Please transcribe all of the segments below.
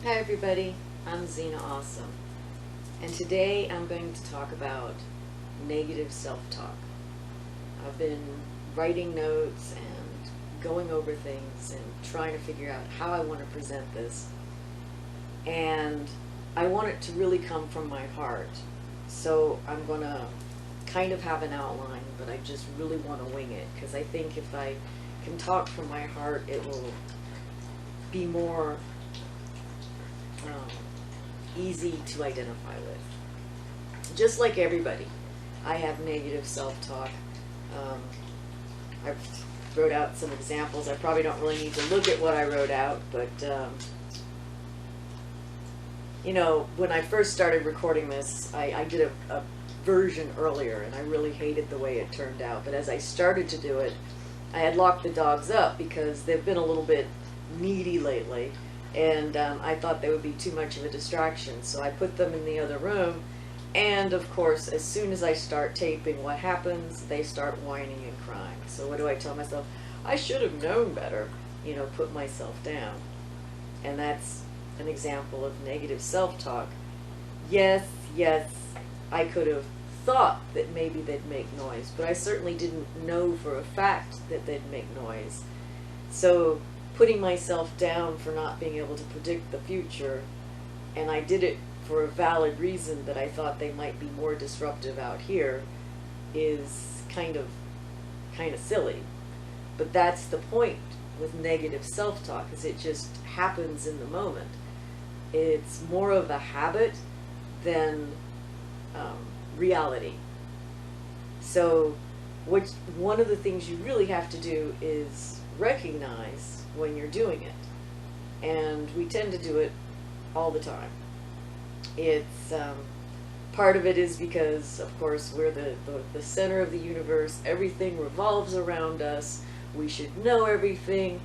Hi everybody, I'm Zena Awesome, and today I'm going to talk about negative self-talk. I've been writing notes and going over things and trying to figure out how I want to present this, and I want it to really come from my heart. So I'm going to kind of have an outline, but I just really want to wing it, because I think if I can talk from my heart, it will be more easy to identify with. Just like everybody, I have negative self-talk. I wrote out some examples. I probably don't really need to look at what I wrote out, but you know, when I first started recording this, I did a version earlier, and I really hated the way it turned out. But as I started to do it, I had locked the dogs up because they've been a little bit needy lately, and I thought they would be too much of a distraction, so I put them in the other room. And of course, as soon as I start taping, what happens? They start whining and crying. So what do I tell myself? I should have known better, you know, put myself down. And that's an example of negative self-talk. Yes, I could have thought that maybe they'd make noise, but I certainly didn't know for a fact that they'd make noise. So putting myself down for not being able to predict the future, and I did it for a valid reason that I thought they might be more disruptive out here, is kind of silly. But that's the point with negative self-talk, is it just happens in the moment. It's more of a habit than reality. So one of the things you really have to do is recognize when you're doing it, and we tend to do it all the time. It's part of it is because, of course, we're the center of the universe. Everything revolves around us. We should know everything.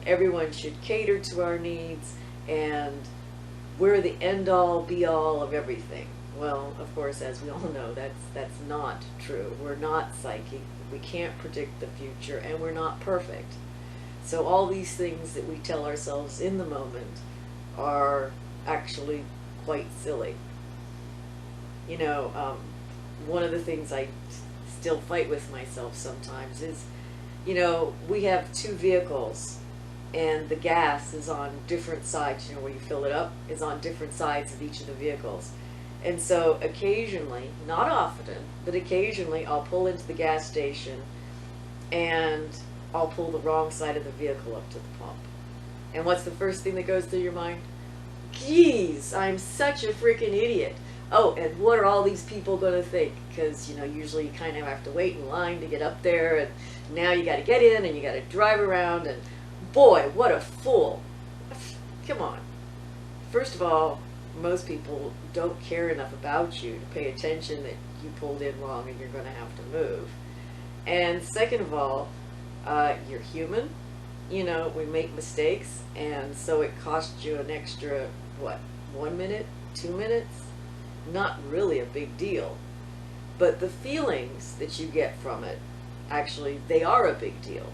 Everyone should cater to our needs, and we're the end-all, be-all of everything. Well, of course, as we all know, that's not true. We're not psychic. We can't predict the future, and we're not perfect. So all these things that we tell ourselves in the moment are actually quite silly. You know, one of the things I still fight with myself sometimes is, you know, we have two vehicles, and the gas is on different sides, you know, where you fill it up is on different sides of each of the vehicles. And so occasionally, not often, but occasionally I'll pull into the gas station and I'll pull the wrong side of the vehicle up to the pump. And what's the first thing that goes through your mind? Geez, I'm such a freaking idiot. Oh, and what are all these people going to think? Because, you know, usually you kind of have to wait in line to get up there, and now you got to get in and you got to drive around, and boy, what a fool. Come on. First of all, most people don't care enough about you to pay attention that you pulled in wrong and you're going to have to move. And second of all, you're human. You know, we make mistakes, and so it costs you an extra, what, 1 minute, 2 minutes? Not really a big deal. But the feelings that you get from it, actually, they are a big deal.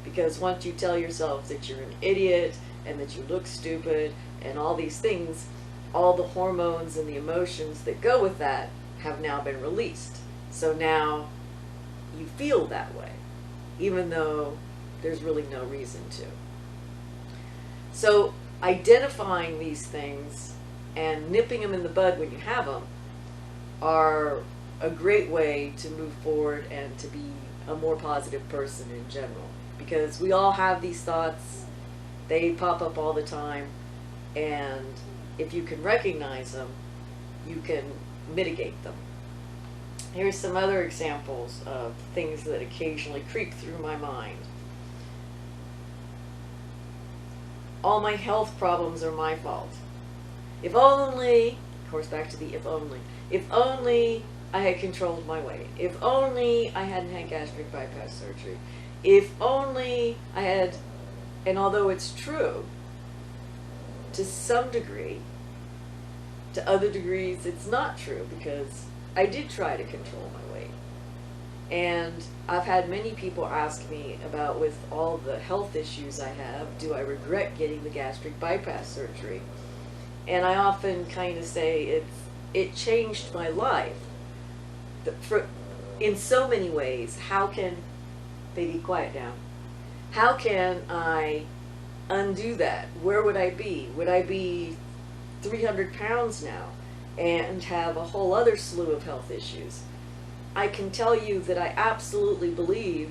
Because once you tell yourself that you're an idiot and that you look stupid and all these things, all the hormones and the emotions that go with that have now been released. So now you feel that way, even though there's really no reason to. So identifying these things and nipping them in the bud when you have them are a great way to move forward and to be a more positive person in general. Because we all have these thoughts, they pop up all the time, and if you can recognize them, you can mitigate them. Here's some other examples of things that occasionally creep through my mind. All my health problems are my fault. If only, of course back to the if only I had controlled my weight. If only I hadn't had gastric bypass surgery. If only I had, and although it's true, to some degree, to other degrees it's not true, because I did try to control my weight. And I've had many people ask me about, with all the health issues I have, do I regret getting the gastric bypass surgery? And I often kind of say it changed my life. In so many ways. How can, baby, quiet down. How can I undo that? Where would I be? Would I be 300 pounds now and have a whole other slew of health issues? I can tell you that I absolutely believe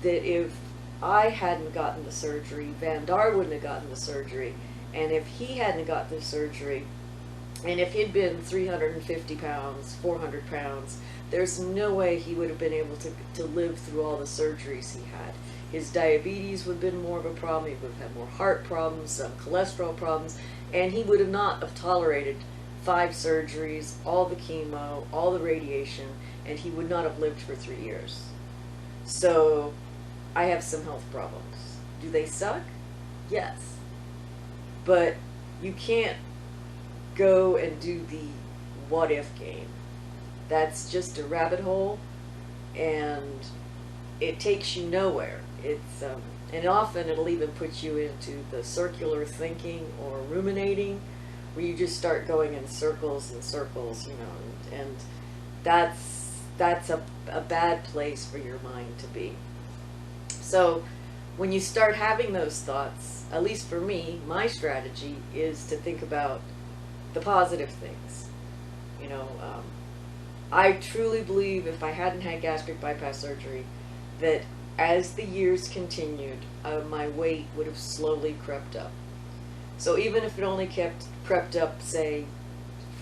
that if I hadn't gotten the surgery, Van Dar wouldn't have gotten the surgery, and if he hadn't gotten the surgery, and if he'd been 350 pounds, 400 pounds, there's no way he would have been able to live through all the surgeries he had. His diabetes would have been more of a problem, he would have had more heart problems, some cholesterol problems, and he would have not have tolerated 5 surgeries, all the chemo, all the radiation, and he would not have lived for 3 years. So I have some health problems. Do they suck? Yes. But you can't go and do the what if game. That's just a rabbit hole, and it takes you nowhere. It's and often it'll even put you into the circular thinking or ruminating, where you just start going in circles and circles, and that's a bad place for your mind to be. So when you start having those thoughts, at least for me, my strategy is to think about the positive things. I truly believe if I hadn't had gastric bypass surgery, that as the years continued, my weight would have slowly crept up. So even if it only crept up, say,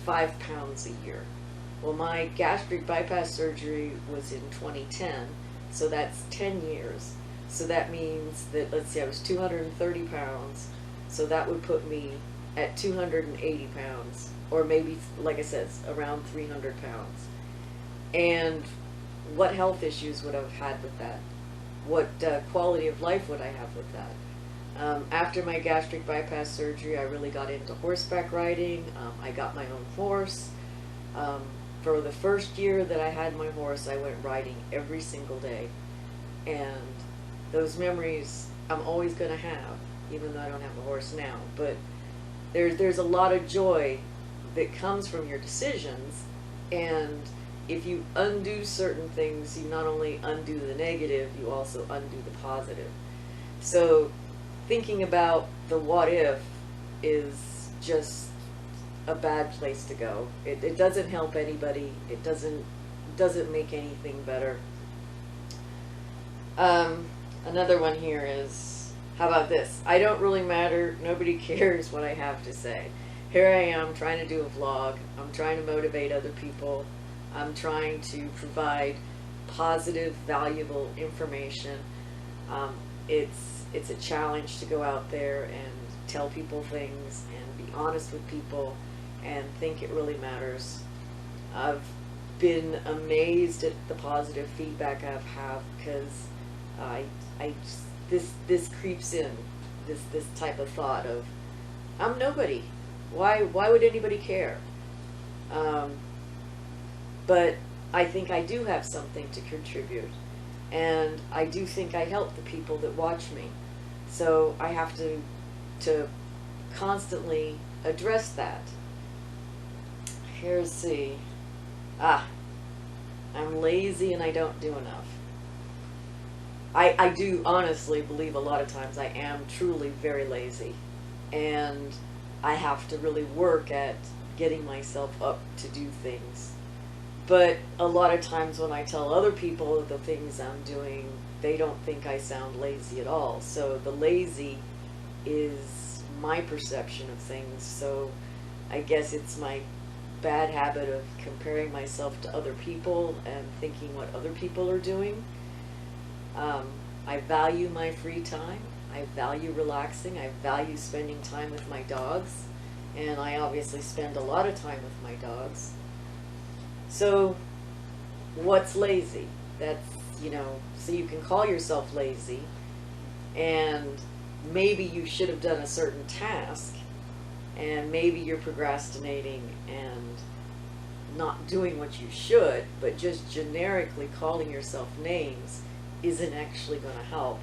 5 pounds a year. Well, my gastric bypass surgery was in 2010, so that's 10 years. So that means that, let's see, I was 230 pounds, so that would put me at 280 pounds, or maybe, like I said, around 300 pounds. And what health issues would I have had with that? What quality of life would I have with that? After my gastric bypass surgery, I really got into horseback riding. I got my own horse. For the first year that I had my horse, I went riding every single day. And those memories I'm always going to have, even though I don't have a horse now. But there's a lot of joy that comes from your decisions, and if you undo certain things, you not only undo the negative, you also undo the positive. So thinking about the what if is just a bad place to go. It doesn't help anybody. It doesn't make anything better. Another one here is, how about this? I don't really matter. Nobody cares what I have to say. Here I am trying to do a vlog. I'm trying to motivate other people. I'm trying to provide positive, valuable information. It's a challenge to go out there and tell people things and be honest with people and think it really matters. I've been amazed at the positive feedback I've had, because this creeps in, this type of thought of, I'm nobody. Why would anybody care? But I think I do have something to contribute, and I do think I help the people that watch me. So I have to constantly address that. Here's the, I'm lazy and I don't do enough. I do honestly believe a lot of times I am truly very lazy, and I have to really work at getting myself up to do things. But a lot of times when I tell other people the things I'm doing, they don't think I sound lazy at all. So the lazy is my perception of things. So I guess it's my bad habit of comparing myself to other people and thinking what other people are doing. I value my free time. I value relaxing. I value spending time with my dogs. And I obviously spend a lot of time with my dogs. So what's lazy? That's, so you can call yourself lazy, and maybe you should have done a certain task, and maybe you're procrastinating and not doing what you should, but just generically calling yourself names isn't actually going to help.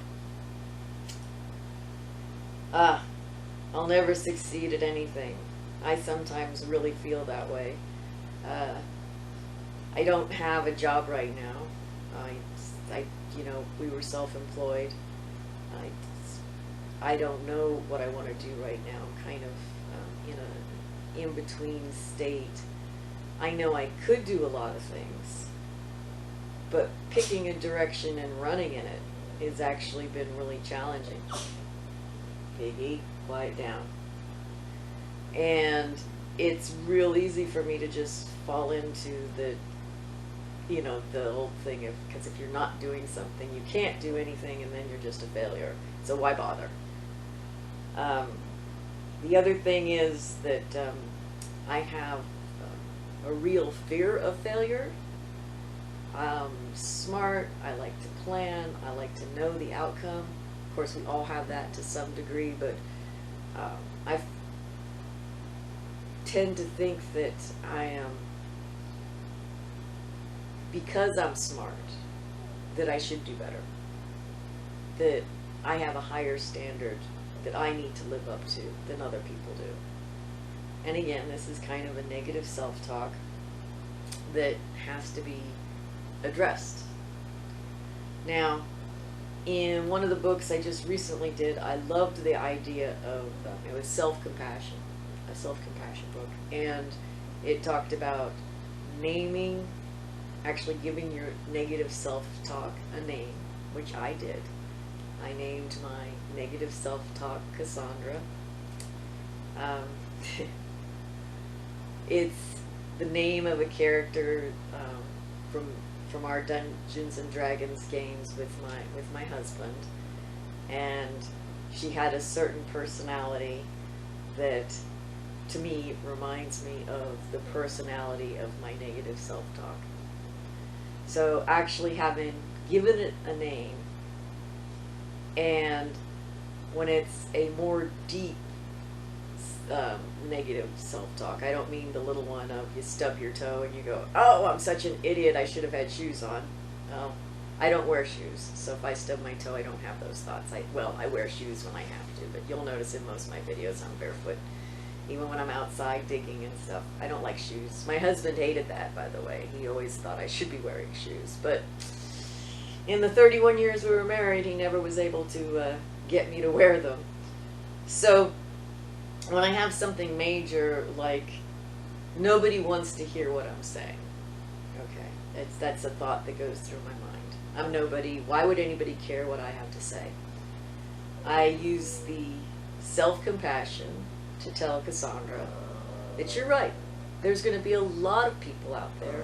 I'll never succeed at anything. I sometimes really feel that way. I don't have a job right now. We were self-employed. I don't know what I want to do right now. I'm kind of in a in-between state. I know I could do a lot of things, but picking a direction and running in it has actually been really challenging. Piggy, quiet down. And it's real easy for me to just fall into the old thing of, because if you're not doing something, you can't do anything, and then you're just a failure. So why bother? The other thing is that I have a real fear of failure. I'm smart, I like to plan, I like to know the outcome. Of course, we all have that to some degree, but I tend to think that I am, because I'm smart, that I should do better. That I have a higher standard that I need to live up to than other people do. And again, this is kind of a negative self-talk that has to be addressed. Now, in one of the books I just recently did, I loved the idea of, it was self-compassion, a self-compassion book, and it talked about naming, actually giving your negative self-talk a name, which I did. I named my negative self-talk Cassandra. It's the name of a character from our Dungeons and Dragons games with my husband, and she had a certain personality that, to me, reminds me of the personality of my negative self-talk. So actually having given it a name, and when it's a more deep negative self-talk, I don't mean the little one of you stub your toe and you go, oh, I'm such an idiot, I should have had shoes on. Well, I don't wear shoes, so if I stub my toe, I don't have those thoughts. I wear shoes when I have to, but you'll notice in most of my videos I'm barefoot. Even when I'm outside digging and stuff, I don't like shoes. My husband hated that, by the way. He always thought I should be wearing shoes. But in the 31 years we were married, he never was able to get me to wear them. So when I have something major, like nobody wants to hear what I'm saying, okay, that's a thought that goes through my mind. I'm nobody. Why would anybody care what I have to say? I use the self-compassion to tell Cassandra that you're right. There's going to be a lot of people out there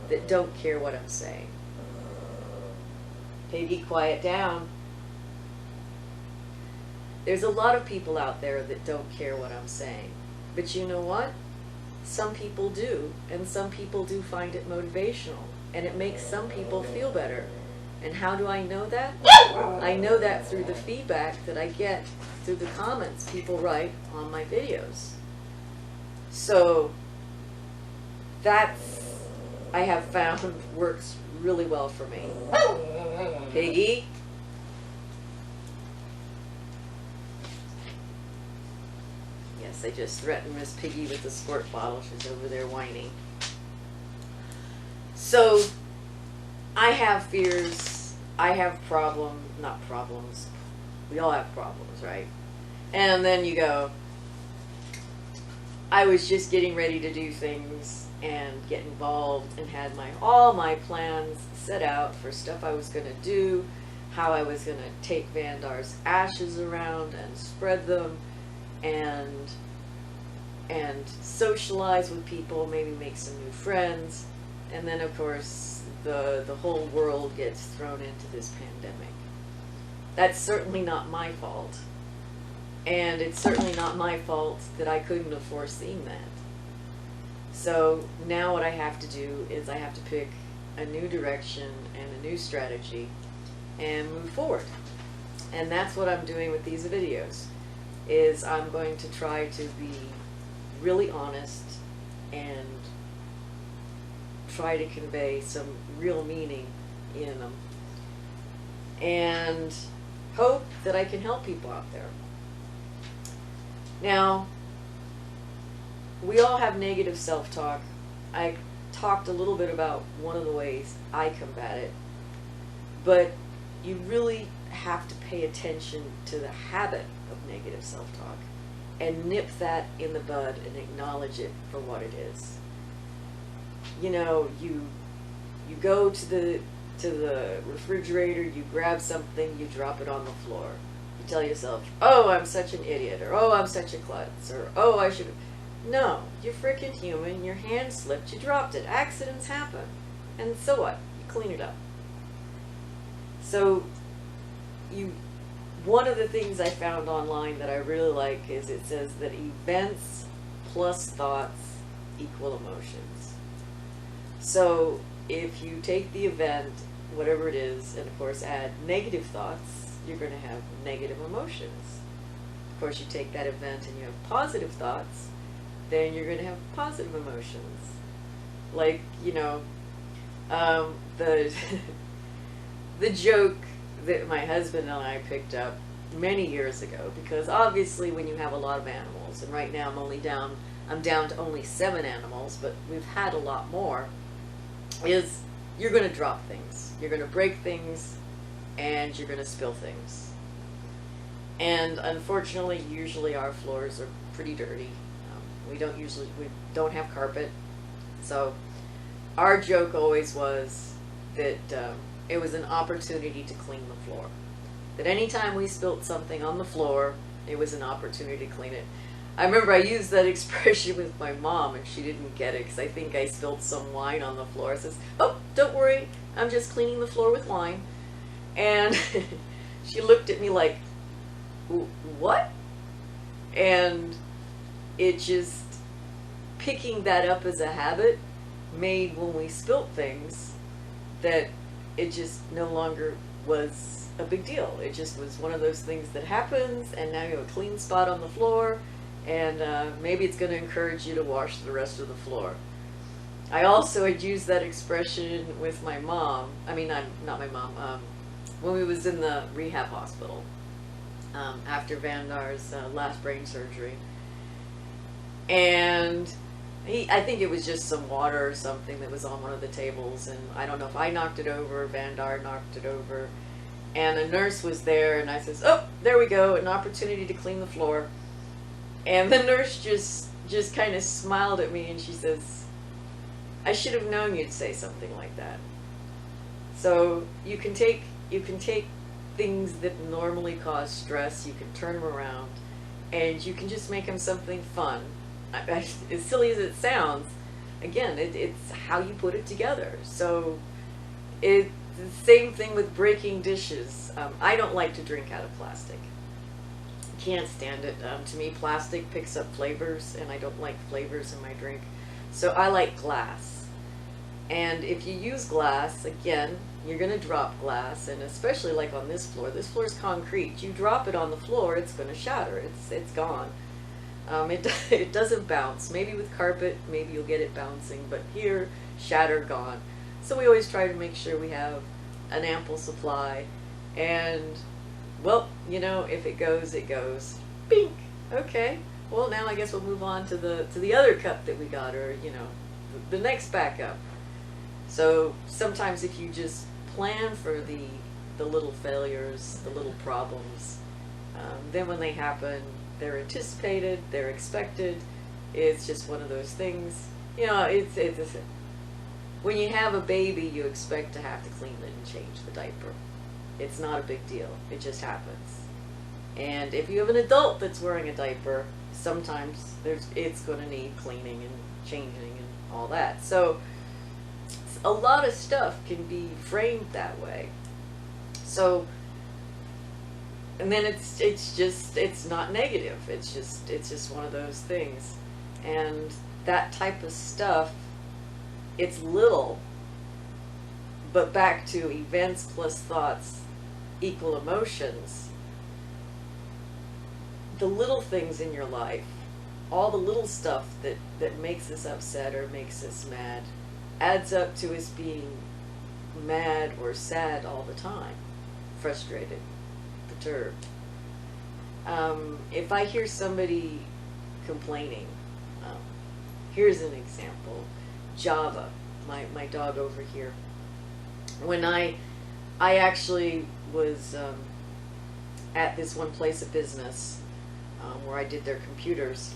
that don't care what I'm saying. Piggy, quiet down. There's a lot of people out there that don't care what I'm saying. But you know what? Some people do, and some people do find it motivational, and it makes some people feel better. And how do I know that? I know that through the feedback that I get through the comments people write on my videos. So that's, I have found, works really well for me. Piggy. Yes, I just threatened Miss Piggy with the squirt bottle. She's over there whining. So I have fears. I have not problems. We all have problems, right? And then you go, I was just getting ready to do things and get involved and had all my plans set out for stuff I was going to do, how I was going to take Vandar's ashes around and spread them, and socialize with people, maybe make some new friends. And then of course the whole world gets thrown into this pandemic. That's certainly not my fault. And it's certainly not my fault that I couldn't have foreseen that. So now what I have to do is I have to pick a new direction and a new strategy and move forward. And that's what I'm doing with these videos, is I'm going to try to be really honest and try to convey some real meaning in them, and hope that I can help people out there. Now, we all have negative self-talk. I talked a little bit about one of the ways I combat it, but you really have to pay attention to the habit of negative self-talk and nip that in the bud and acknowledge it for what it is. You know, you go to the refrigerator, you grab something, you drop it on the floor. You tell yourself, oh, I'm such an idiot, or oh, I'm such a klutz, or oh, I should have. No, you're freaking human, your hand slipped, you dropped it. Accidents happen. And so what? You clean it up. So, one of the things I found online that I really like is it says that events plus thoughts equal emotions. So, if you take the event, whatever it is, and of course add negative thoughts, you're going to have negative emotions. Of course, you take that event and you have positive thoughts, then you're going to have positive emotions. Like, you know, the the joke that my husband and I picked up many years ago, because obviously when you have a lot of animals, and right now I'm down to only 7 animals, but we've had a lot more, is you're going to drop things, you're going to break things, and you're going to spill things. And unfortunately, usually our floors are pretty dirty. We don't have carpet, so our joke always was that it was an opportunity to clean the floor. That anytime we spilt something on the floor, it was an opportunity to clean it. I remember I used that expression with my mom, and she didn't get it because I think I spilled some wine on the floor. I says, "Oh, don't worry, I'm just cleaning the floor with wine." And she looked at me like, "What?" And it just, picking that up as a habit made when we spilt things that it just no longer was a big deal. It just was one of those things that happens, and now you have a clean spot on the floor, and maybe it's going to encourage you to wash the rest of the floor. I also had used that expression with my mom. I mean, not my mom. When we was in the rehab hospital after Vandar's last brain surgery. And I think it was just some water or something that was on one of the tables, and I don't know if I knocked it over or Vandar knocked it over. And a nurse was there, and I says, "Oh, there we go, an opportunity to clean the floor." And the nurse just kind of smiled at me, and she says, "I should have known you'd say something like that." So you can take things that normally cause stress, you can turn them around, and you can just make them something fun. As silly as it sounds, again, it's how you put it together. So it's the same thing with breaking dishes. I don't like to drink out of plastic. Can't stand it. To me, plastic picks up flavors, and I don't like flavors in my drink. So I like glass. And if you use glass, again, you're going to drop glass, and especially like on this floor is concrete. You drop it on the floor, it's going to shatter. It's gone. It doesn't bounce. Maybe with carpet, maybe you'll get it bouncing, but here, shatter, gone. So we always try to make sure we have an ample supply, and, well, you know, if it goes, it goes. Bink! Okay, well, now I guess we'll move on to the other cup that we got, or, you know, the next backup. So sometimes if you just plan for the little failures, the little problems, then when they happen, they're anticipated, they're expected. It's just one of those things. You know, it's when you have a baby, you expect to have to clean it and change the diaper. It's not a big deal. It just happens. And if you have an adult that's wearing a diaper, sometimes it's going to need cleaning and changing and all that. So a lot of stuff can be framed that way. So, and then it's not negative. It's just one of those things. And that type of stuff, it's little, but back to events plus thoughts equal emotions. The little things in your life, all the little stuff that makes us upset or makes us mad, adds up to us being mad or sad all the time, frustrated, perturbed. If I hear somebody complaining, Here's an example. Java, my dog over here. When I actually was at this one place of business where I did their computers,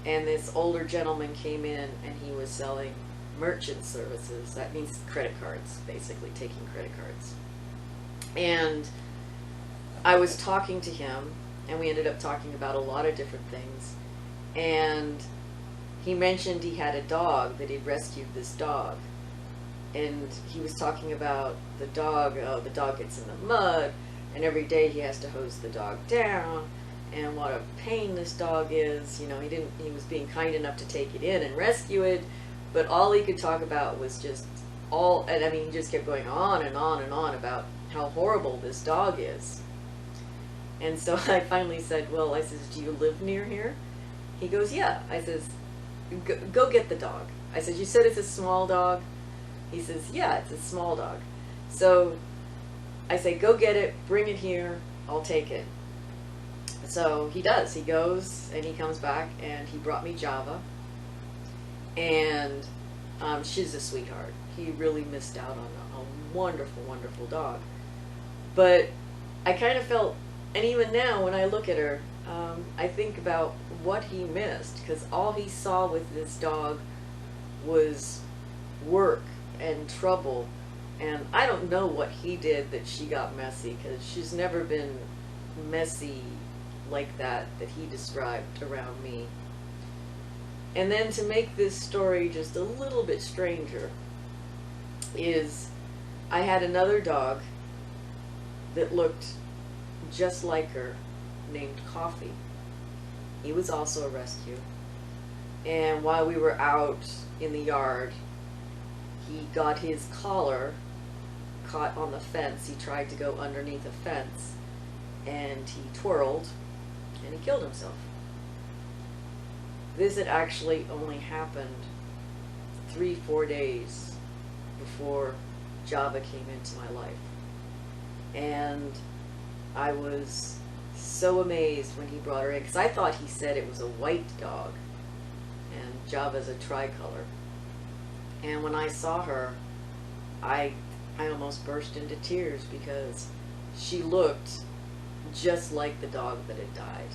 and this older gentleman came in and he was selling merchant services. That means credit cards, basically taking credit cards. And I was talking to him, and we ended up talking about a lot of different things. And he mentioned he had a dog, that he'd rescued this dog. And he was talking about the dog. Oh, the dog gets in the mud, and every day he has to hose the dog down, and what a pain this dog is. You know, he was being kind enough to take it in and rescue it, but all he could talk about was just and I mean, he just kept going on and on and on about how horrible this dog is. And so I finally said, well, I says, do you live near here? He goes, yeah. I says, go get the dog. I said, you said it's a small dog? He says, yeah, it's a small dog. So I say, go get it, bring it here, I'll take it. So he does. He goes and he comes back, and he brought me Java. And she's a sweetheart. He really missed out on a wonderful, wonderful dog. But I kind of felt, and even now when I look at her, I think about what he missed, because all he saw with this dog was work and trouble. And I don't know what he did that she got messy, because she's never been messy like that he described around me. And then to make this story just a little bit stranger is I had another dog that looked just like her, named Coffee. He was also a rescue. And while we were out in the yard, he got his collar caught on the fence. He tried to go underneath a fence, and he twirled, and he killed himself. This had actually only happened 3-4 days before Java came into my life. And I was so amazed when he brought her in, because I thought he said it was a white dog, and Java's a tricolor. And when I saw her, I almost burst into tears, because she looked just like the dog that had died.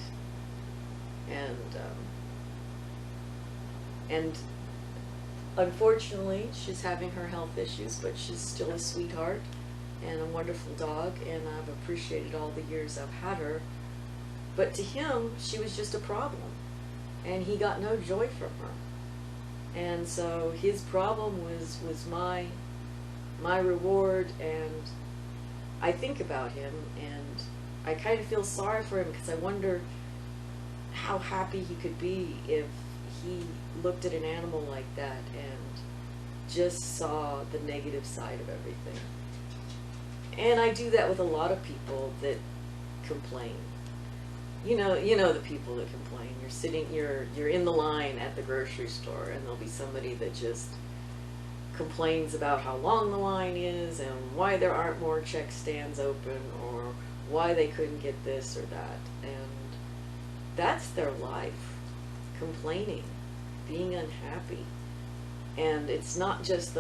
And unfortunately, she's having her health issues, but she's still a sweetheart and a wonderful dog, and I've appreciated all the years I've had her. But to him, she was just a problem, and he got no joy from her. And so his problem was my reward, and I think about him, and I kind of feel sorry for him, because I wonder how happy he could be if he looked at an animal like that and just saw the negative side of everything. And I do that with a lot of people that complain. You know the people that complain. You're in the line at the grocery store, and there'll be somebody that just complains about how long the line is, and why there aren't more check stands open, or why they couldn't get this or that. And that's their life, complaining, being unhappy. And it's not just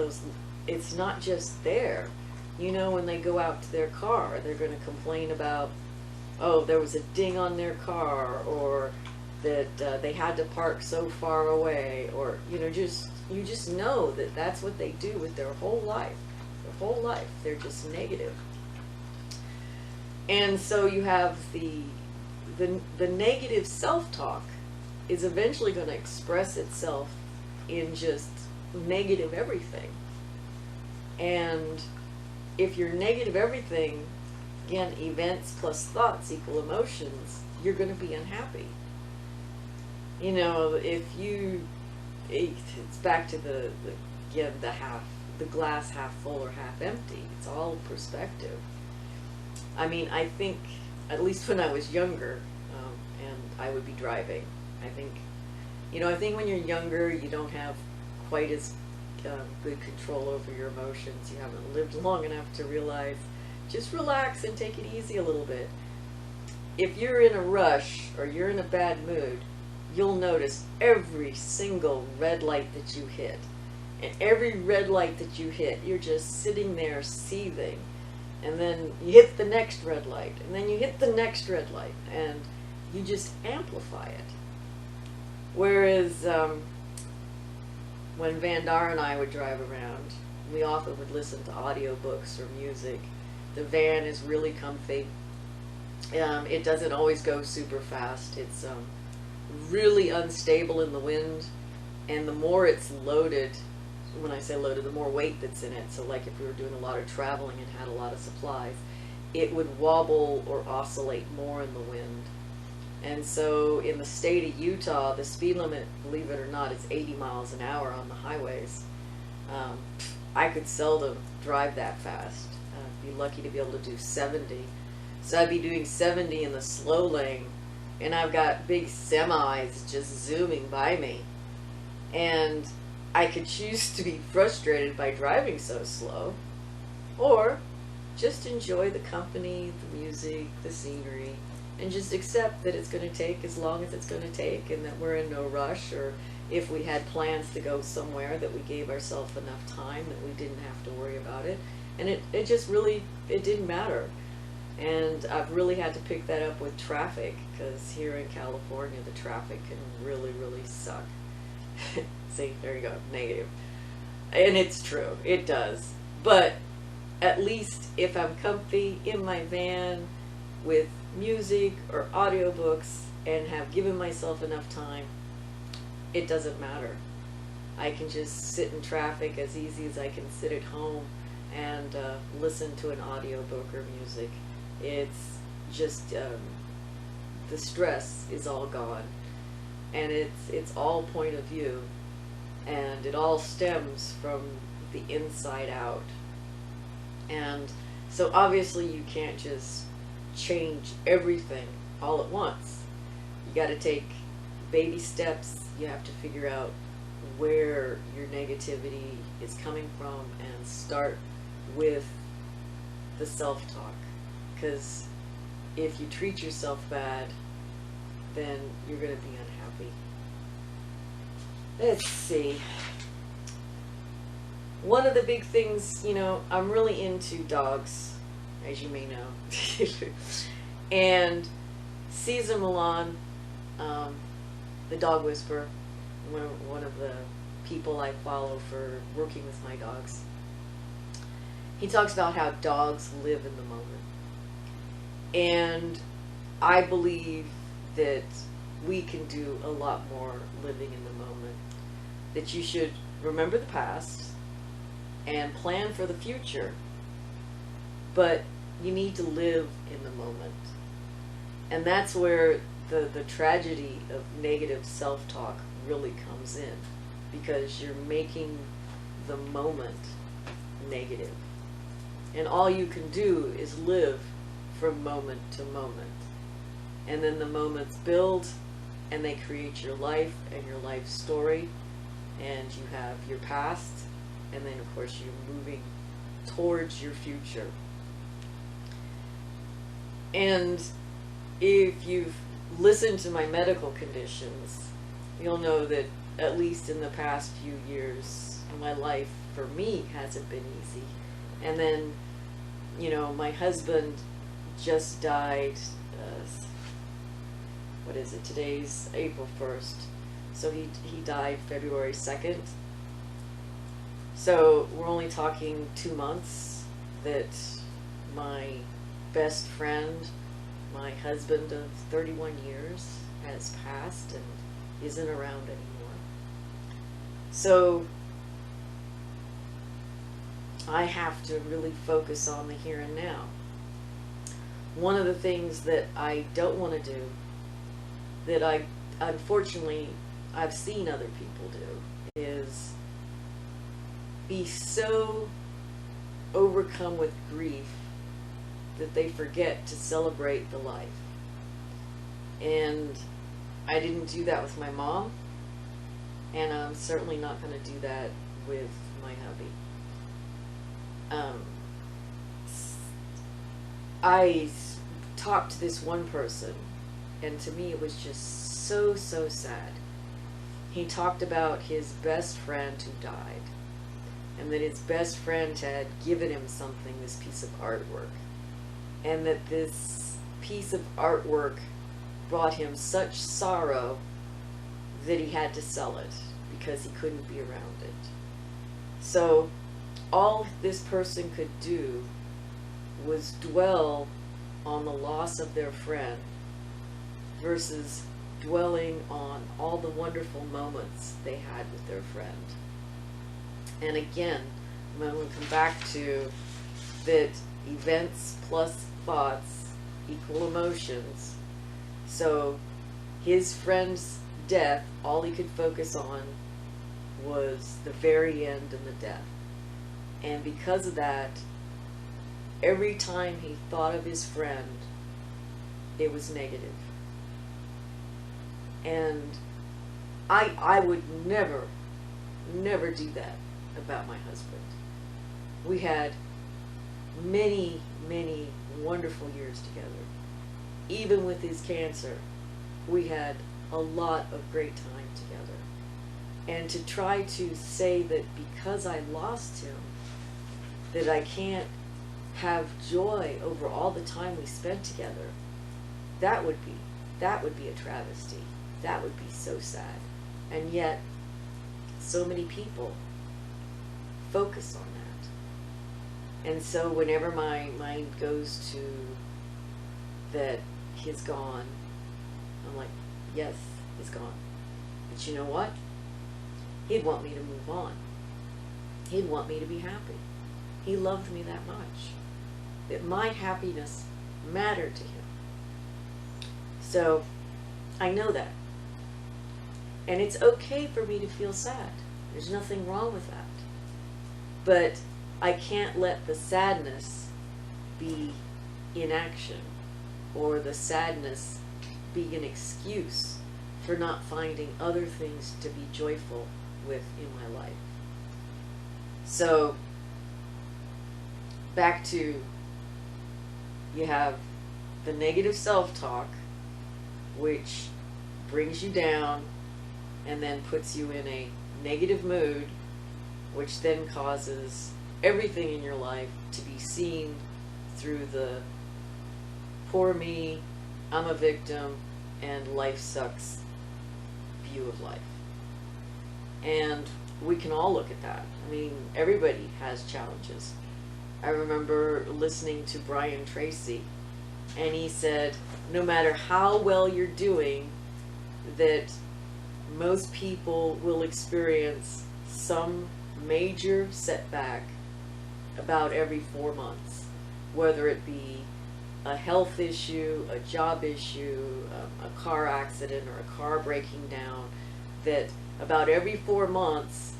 there. You know, when they go out to their car, they're going to complain about, oh, there was a ding on their car, or that they had to park so far away, or, you just know that that's what they do with their whole life. Their whole life, they're just negative. And so you have the negative self-talk is eventually going to express itself in just negative everything. And if you're negative everything, again, events plus thoughts equal emotions, you're going to be unhappy. You know, it's back to the glass half full or half empty. It's all perspective. I mean, I think, at least when I was younger, and I would be driving, I think when you're younger, you don't have quite as good control over your emotions. You haven't lived long enough to realize, just relax and take it easy a little bit. If you're in a rush or you're in a bad mood, you'll notice every single red light that you hit. And every red light that you hit, you're just sitting there seething. And then you hit the next red light, and then you hit the next red light, and you just amplify it. Whereas when Vandar and I would drive around, we often would listen to audiobooks or music. The van is really comfy. It doesn't always go super fast. It's really unstable in the wind, and the more it's loaded, when I say loaded, the more weight that's in it. So like if we were doing a lot of traveling and had a lot of supplies, it would wobble or oscillate more in the wind. And so in the state of Utah, the speed limit, believe it or not, is 80 miles an hour on the highways. I could seldom drive that fast. I'd be lucky to be able to do 70. So I'd be doing 70 in the slow lane, and I've got big semis just zooming by me. And I could choose to be frustrated by driving so slow, or just enjoy the company, the music, the scenery, and just accept that it's going to take as long as it's going to take, and that we're in no rush, or if we had plans to go somewhere, that we gave ourselves enough time that we didn't have to worry about it. And it just really, it didn't matter. And I've really had to pick that up with traffic, because here in California, the traffic can really, really suck. See, there you go, negative. And it's true, it does. But at least if I'm comfy in my van with music or audiobooks and have given myself enough time, it doesn't matter. I can just sit in traffic as easy as I can sit at home and listen to an audiobook or music. It's just, the stress is all gone. And it's all point of view. And it all stems from the inside out. And so obviously you can't just change everything all at once. You got to take baby steps. You have to figure out where your negativity is coming from and start with the self-talk. Because if you treat yourself bad, then you're going to be unhappy. Let's see. One of the big things, I'm really into dogs, as you may know. And Cesar Millan, the dog whisperer, one of the people I follow for working with my dogs, he talks about how dogs live in the moment. And I believe that we can do a lot more living in the moment. That you should remember the past and plan for the future, but you need to live in the moment. And that's where the tragedy of negative self-talk really comes in, because you're making the moment negative. And all you can do is live from moment to moment. And then the moments build, and they create your life and your life story. And you have your past, and then of course you're moving towards your future. And if you've listened to my medical conditions, you'll know that at least in the past few years, my life for me hasn't been easy. And then, my husband just died, what is it, today's April 1st. So he died February 2nd. So we're only talking 2 months that my best friend, my husband of 31 years, has passed and isn't around anymore. So I have to really focus on the here and now. One of the things that I don't want to do, that unfortunately I've seen other people do, is be so overcome with grief that they forget to celebrate the life. And I didn't do that with my mom, and I'm certainly not going to do that with my hubby. I talked to this one person, and to me it was just so, so sad. He talked about his best friend who died, and that his best friend had given him something, this piece of artwork, and that this piece of artwork brought him such sorrow that he had to sell it because he couldn't be around it. So all this person could do was dwell on the loss of their friend versus dwelling on all the wonderful moments they had with their friend. And again, I'm going to come back to that events plus thoughts equal emotions. So his friend's death, all he could focus on was the very end and the death. And because of that, every time he thought of his friend, it was negative. And I would never do that about my husband. We had many, many wonderful years together. Even with his cancer, we had a lot of great time together. And to try to say that because I lost him, that I can't have joy over all the time we spent together, that would be a travesty. That would be so sad. And yet, so many people focus on that. And so whenever my mind goes to that he's gone, I'm like, yes, he's gone. But you know what? He'd want me to move on. He'd want me to be happy. He loved me that much, that my happiness mattered to him. So I know that. And it's okay for me to feel sad. There's nothing wrong with that. But I can't let the sadness be inaction, or the sadness be an excuse for not finding other things to be joyful with in my life. So back to, you have the negative self-talk, which brings you down and then puts you in a negative mood, which then causes everything in your life to be seen through the poor me, I'm a victim, and life sucks view of life. And we can all look at that. I mean, everybody has challenges. I remember listening to Brian Tracy, and he said, no matter how well you're doing, that most people will experience some major setback about every 4 months, whether it be a health issue, a job issue, a car accident, or a car breaking down, that about every 4 months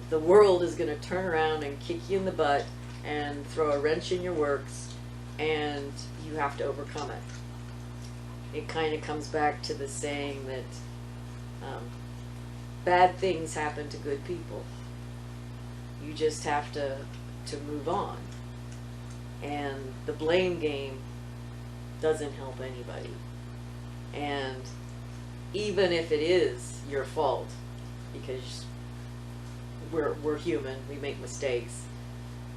the world is going to turn around and kick you in the butt and throw a wrench in your works, and you have to overcome it. It kind of comes back to the saying that bad things happen to good people. You just have to move on. And the blame game doesn't help anybody. And even if it is your fault, because we're human, we make mistakes,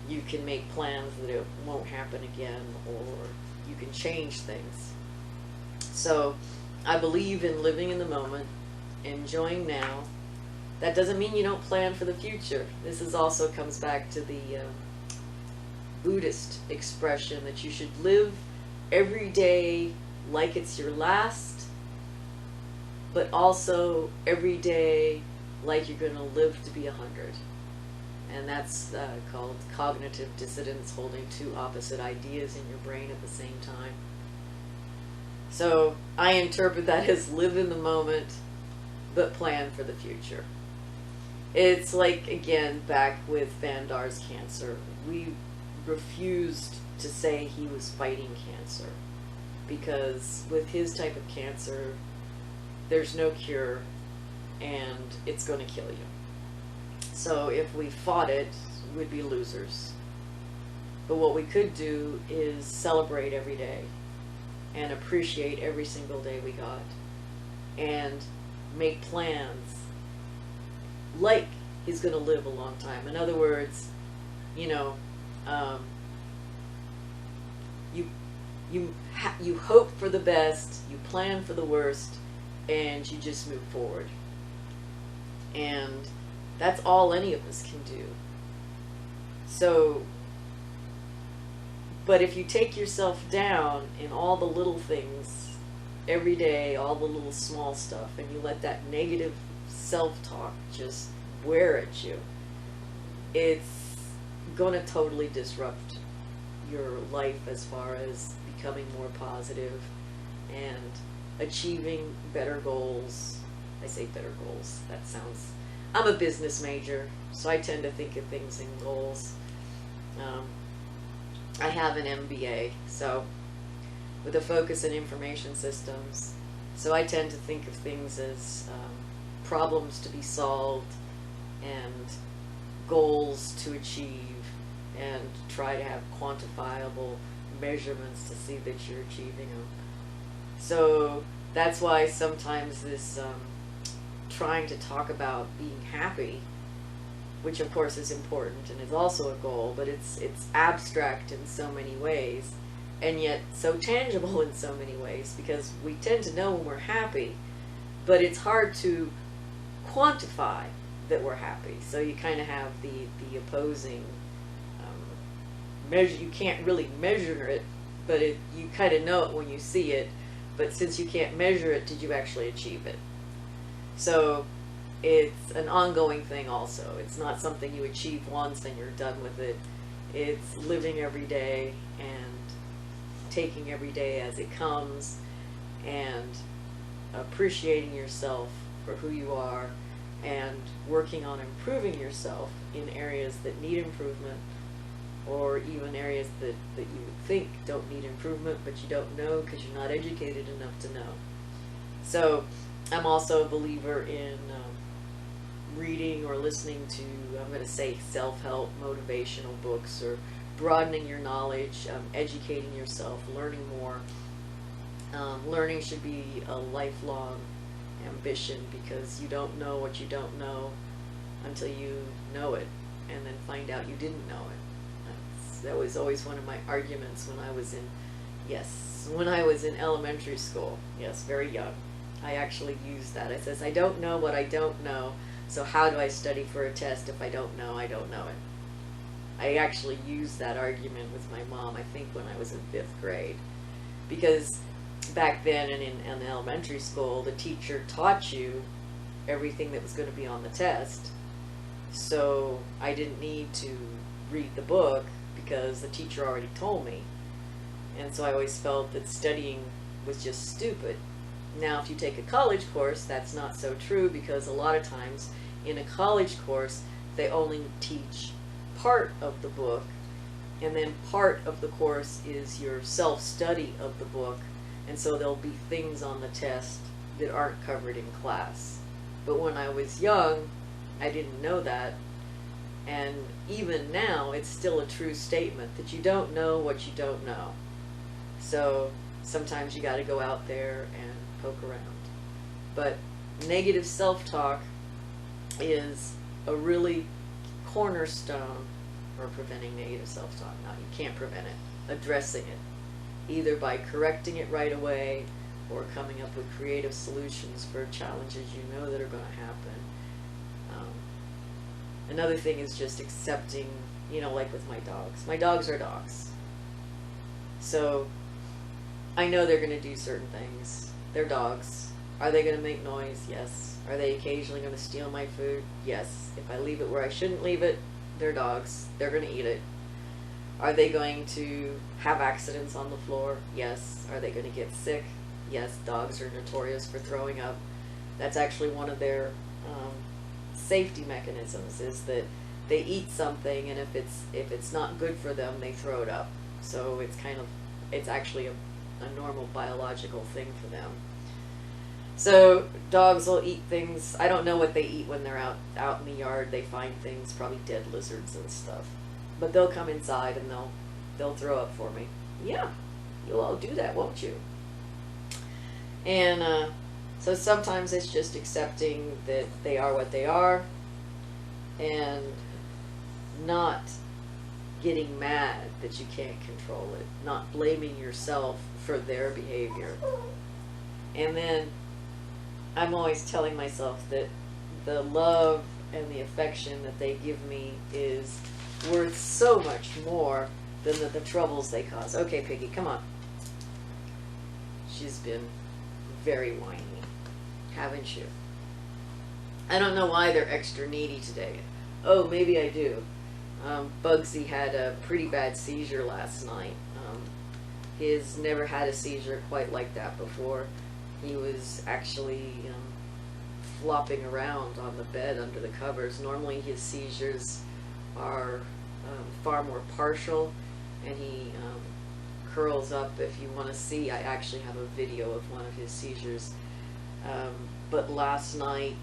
you can make plans that it won't happen again, or you can change things. So I believe in living in the moment, enjoying now. That doesn't mean you don't plan for the future. This is also comes back to the Buddhist expression that you should live every day like it's your last, but also every day like you're going to live to be 100. And that's called cognitive dissonance, holding two opposite ideas in your brain at the same time. So I interpret that as live in the moment, but plan for the future. It's like, again, back with Van Dar's cancer. We refused to say he was fighting cancer, because with his type of cancer, there's no cure, and it's going to kill you. So if we fought it, we'd be losers. But what we could do is celebrate every day. and appreciate every single day we got, and make plans like he's going to live a long time. In other words, you know, you hope for the best, you plan for the worst, and you just move forward. And that's all any of us can do. So, but if you take yourself down in all the little things every day, all the little small stuff, and you let that negative self-talk just wear at you, it's going to totally disrupt your life as far as becoming more positive and achieving better goals. I say better goals, that sounds, I'm a business major, so I tend to think of things in goals. I have an MBA, so with a focus in information systems, so I tend to think of things as problems to be solved and goals to achieve, and try to have quantifiable measurements to see that you're achieving them. So that's why sometimes this trying to talk about being happy, which of course is important and is also a goal, but it's abstract in so many ways, and yet so tangible in so many ways, because we tend to know when we're happy, but it's hard to quantify that we're happy. So you kind of have the opposing measure. You can't really measure it, but you kind of know it when you see it. But since you can't measure it, did you actually achieve it? So it's an ongoing thing also. It's not something you achieve once and you're done with it. It's living every day and taking every day as it comes, and appreciating yourself for who you are, and working on improving yourself in areas that need improvement, or even areas that you would think don't need improvement, but you don't know because you're not educated enough to know. So I'm also a believer in reading or listening to, I'm going to say, self-help, motivational books, or broadening your knowledge, educating yourself, learning more. Learning should be a lifelong ambition, because you don't know what you don't know until you know it, and then find out you didn't know it. That was always one of my arguments when I was in elementary school. Yes, very young. I actually used that. I says, I don't know what I don't know, so how do I study for a test if I don't know it? I actually used that argument with my mom, I think when I was in 5th grade. Because back then in elementary school, the teacher taught you everything that was going to be on the test. So I didn't need to read the book because the teacher already told me. And so I always felt that studying was just stupid. Now, if you take a college course, that's not so true, because a lot of times in a college course, they only teach part of the book, and then part of the course is your self-study of the book, and so there'll be things on the test that aren't covered in class. But when I was young, I didn't know that, and even now, it's still a true statement that you don't know what you don't know. So sometimes you got to go out there and poke around. But negative self-talk is a really cornerstone for preventing negative self-talk. Now, you can't prevent it. Addressing it, either by correcting it right away or coming up with creative solutions for challenges you know that are going to happen. Another thing is just accepting, like with my dogs. My dogs are dogs. So I know they're going to do certain things. They're dogs. Are they going to make noise? Yes. Are they occasionally going to steal my food? Yes. If I leave it where I shouldn't leave it, they're dogs. They're going to eat it. Are they going to have accidents on the floor? Yes. Are they going to get sick? Yes. Dogs are notorious for throwing up. That's actually one of their safety mechanisms, is that they eat something, and if it's not good for them, they throw it up. So it's actually a normal biological thing for them. So dogs will eat things. I don't know what they eat when they're out in the yard. They find things, probably dead lizards and stuff. But they'll come inside and they'll throw up for me. Yeah, you'll all do that, won't you? And so sometimes it's just accepting that they are what they are and not getting mad that you can't control it, not blaming yourself for their behavior. And then I'm always telling myself that the love and the affection that they give me is worth so much more than the troubles they cause. Okay, Piggy, come on. She's been very whiny, haven't you? I don't know why they're extra needy today. Oh, maybe I do. Bugsy had a pretty bad seizure last night. He's never had a seizure quite like that before. He was actually flopping around on the bed under the covers. Normally his seizures are far more partial, and he curls up. If you want to see, I actually have a video of one of his seizures. But last night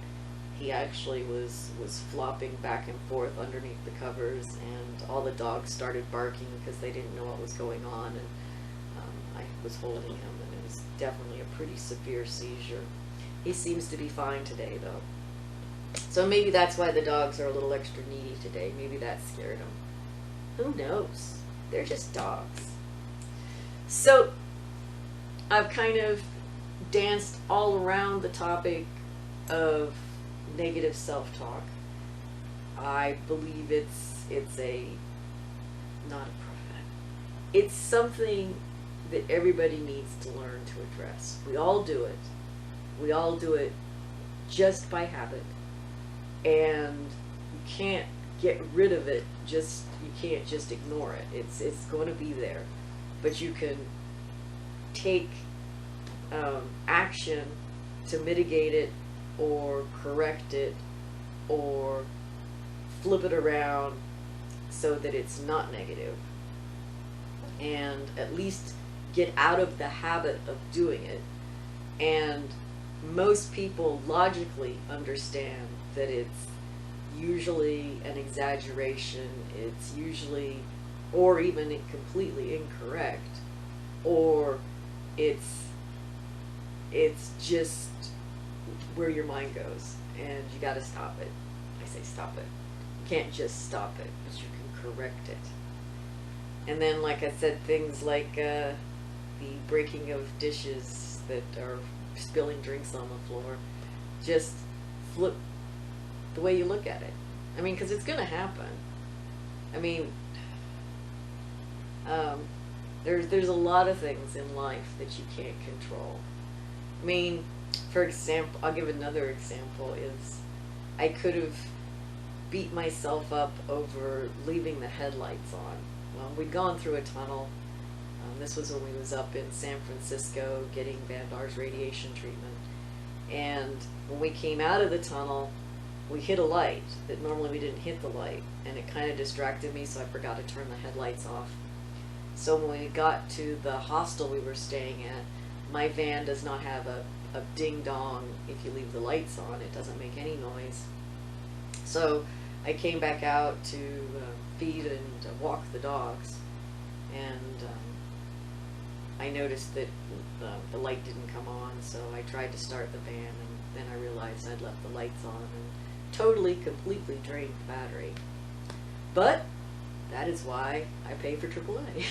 he actually was flopping back and forth underneath the covers, and all the dogs started barking because they didn't know what was going on, and I was holding him, and it was definitely a pretty severe seizure. He seems to be fine today, though. So maybe that's why the dogs are a little extra needy today. Maybe that scared them. Who knows? They're just dogs. So I've kind of danced all around the topic of negative self-talk. I believe it's not a problem. It's something that everybody needs to learn to address. We all do it. We all do it just by habit. And you can't get rid of it, you can't just ignore it. It's going to be there. But you can take action to mitigate it, or correct it, or flip it around so that it's not negative, and at least get out of the habit of doing it. And most people logically understand that it's usually an exaggeration, it's usually, or even completely incorrect, or it's just where your mind goes, and you got to stop it. I say stop it. You can't just stop it, but you can correct it. And then, like I said, things like the breaking of dishes that are spilling drinks on the floor, just flip the way you look at it. I mean, because it's going to happen. I mean, there's a lot of things in life that you can't control. I mean, for example, I'll give another example, is I could have beat myself up over leaving the headlights on. Well, we'd gone through a tunnel. This was when we was up in San Francisco getting Vandar's radiation treatment. And when we came out of the tunnel, we hit a light that normally we didn't hit the light, and it kind of distracted me, so I forgot to turn the headlights off. So when we got to the hostel we were staying at, my van does not have a ding-dong if you leave the lights on. It doesn't make any noise. So I came back out to feed and walk the dogs, and I noticed that the light didn't come on, so I tried to start the van, and then I realized I'd left the lights on and totally, completely drained the battery. But that is why I pay for AAA.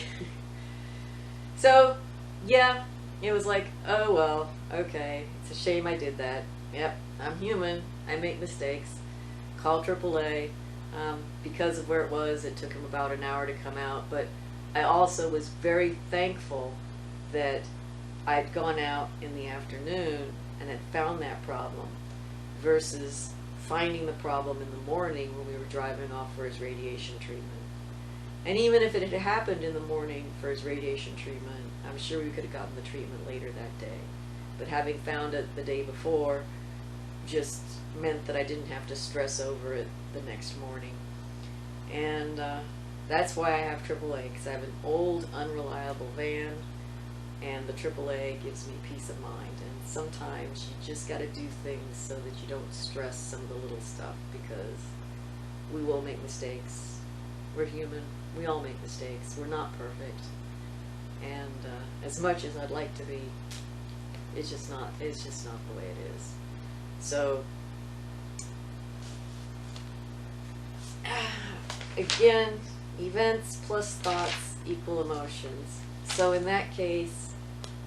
So, yeah, it was like, oh well, okay, it's a shame I did that. Yep, I'm human, I make mistakes. Call AAA. Because of where it was, it took them about an hour to come out, but I also was very thankful that I'd gone out in the afternoon and had found that problem, versus finding the problem in the morning when we were driving off for his radiation treatment. And even if it had happened in the morning for his radiation treatment, I'm sure we could have gotten the treatment later that day. But having found it the day before just meant that I didn't have to stress over it the next morning. And that's why I have AAA, because I have an old, unreliable van, and the AAA gives me peace of mind. And sometimes you just got to do things so that you don't stress some of the little stuff, because we will make mistakes. We're human. We all make mistakes. We're not perfect. And as much as I'd like to be, It's just not the way it is. So again, events plus thoughts equal emotions. So in that case,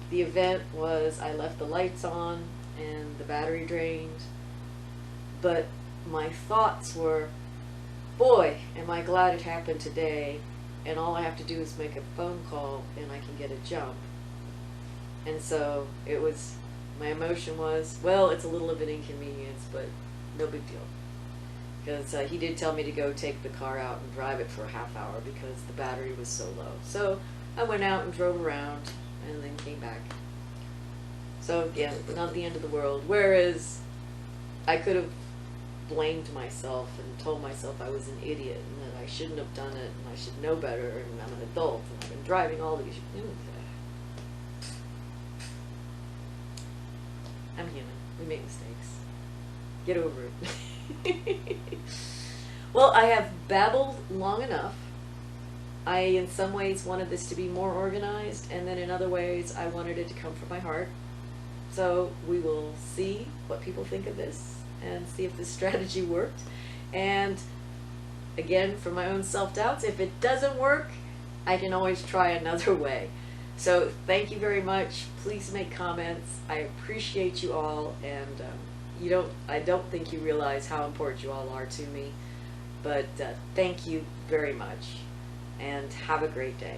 the event was I left the lights on and the battery drained, but my thoughts were, boy, am I glad it happened today, and all I have to do is make a phone call and I can get a jump. And so it was, my emotion was, well, it's a little of an inconvenience, but no big deal. Because he did tell me to go take the car out and drive it for a half hour because the battery was so low. So I went out and drove around and then came back. So again, not the end of the world. Whereas I could have blamed myself and told myself I was an idiot and that I shouldn't have done it and I should know better and I'm an adult and I've been driving all these. I'm human. We make mistakes. Get over it. Well, I have babbled long enough. I, in some ways, wanted this to be more organized, and then in other ways, I wanted it to come from my heart. So we will see what people think of this and see if this strategy worked. And again, for my own self-doubts, if it doesn't work, I can always try another way. So thank you very much. Please make comments. I appreciate you all, and I don't think you realize how important you all are to me, but thank you very much, and have a great day.